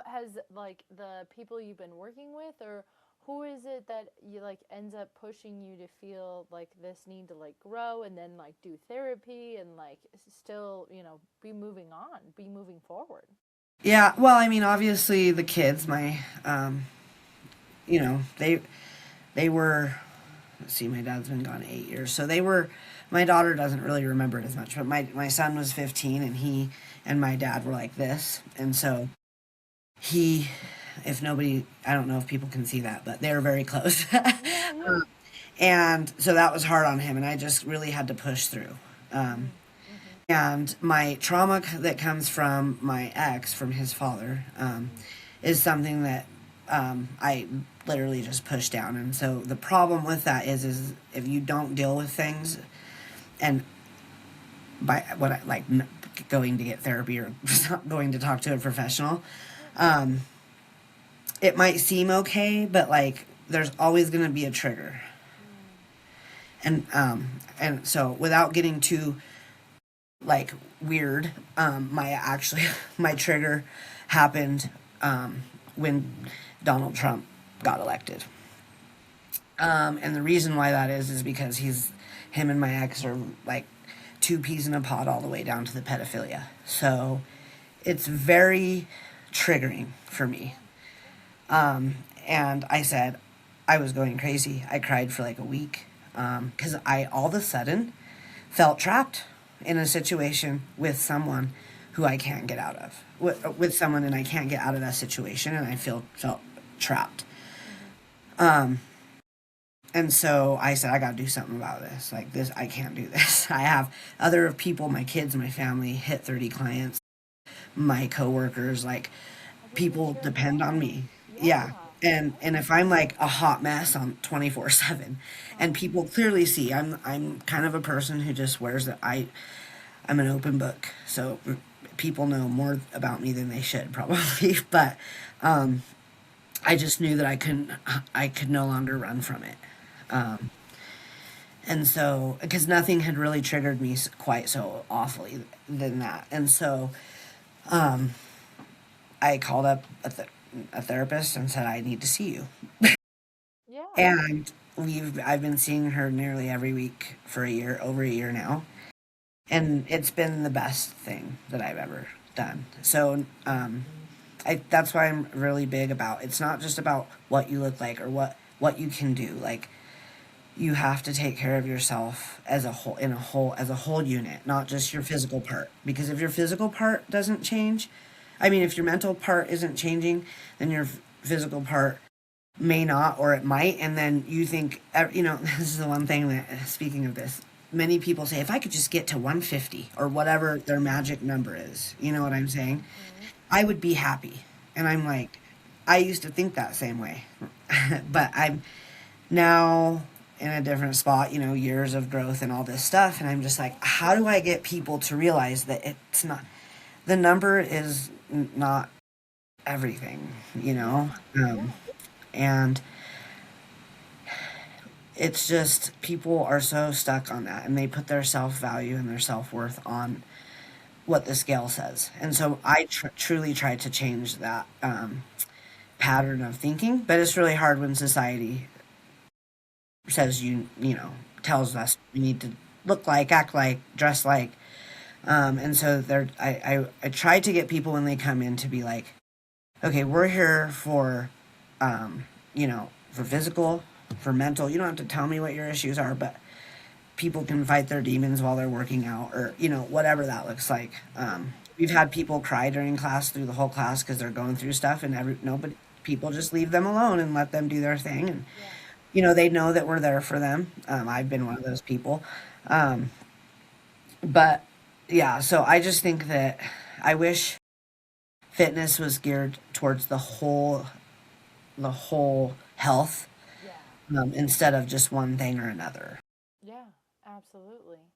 has like the people you've been working with, or who is it that you like ends up pushing you to feel like this need to like grow and then like do therapy and like still, be moving on, be moving forward? Yeah, well, I mean, obviously the kids, you know, they were. Let's see, my dad's been gone 8 years, so they were. My daughter doesn't really remember it as much, but my son was 15, and he and my dad were like this, and so he, if nobody, I don't know if people can see that, but they were very close. Yeah, yeah. And so that was hard on him, and I just really had to push through. Um, Mm-hmm. and my trauma that comes from my ex, from his father, is something that I literally just pushed down. And so the problem with that is if you don't deal with things, and by what I like going to get therapy or going to talk to a professional, Yeah. um, it might seem okay, but like there's always going to be a trigger. Mm. And so without getting too like weird, my actually my trigger happened when Donald Trump got elected. And the reason why that is because him and my ex are like two peas in a pod all the way down to the pedophilia. So it's very triggering for me. Yeah. Yeah. And I said I was going crazy. I cried for like a week because I all of a sudden felt trapped in a situation with someone who I can't get out of. With someone, and I can't get out of that situation, and I felt trapped. Mm-hmm. And so I said, I got to do something about this. Like this, I can't do this. I have other people, my kids, my family, hit 30 clients, my coworkers, like Everyone people shares depend on lives. me. Yeah. Yeah. And if I'm like a hot mess on 24/7, and Oh. people clearly see I'm kind of a person who just wears that I'm an open book. So people know more about me than they should probably, but um I just knew that I could no longer run from it. Um and so because nothing had really triggered me quite so awfully than that. And so um I called up a therapist and said I need to see you. Yeah. And I've been seeing her nearly every week for a year, over a year now, and it's been the best thing that I've ever done. So that's why I'm really big about it's not just about what you look like or what you can do. Like you have to take care of yourself as a whole, as a whole unit, not just your physical part. Because if your physical part doesn't change, I mean, if your mental part isn't changing, then your physical part may not, or it might. And then you think, this is the one thing that, speaking of this, many people say, if I could just get to 150 or whatever their magic number is, you know what I'm saying? Mm-hmm. I would be happy. And I'm like, I used to think that same way. But I'm now in a different spot, years of growth and all this stuff. And I'm just like, how do I get people to realize that it's not, the number is not everything, you know? Yeah. Um, Yeah. and it's just people are so stuck on that, and they put their self value and their self worth on what the scale says. And so I truly try to change that pattern of thinking, but it's really hard when society says tells us we need to look like, act like, dress like. And so I try to get people when they come in to be like, okay, we're here for, for physical, for mental. You don't have to tell me what your issues are, but people can fight their demons while they're working out, or whatever that looks like. We've had people cry during class through the whole class because they're going through stuff, and nobody people just leave them alone and let them do their thing, and Yeah. they know that we're there for them. I've been one of those people, um, but yeah. So I just think that I wish fitness was geared towards the whole health, Yeah. instead of just one thing or another. Yeah. Absolutely.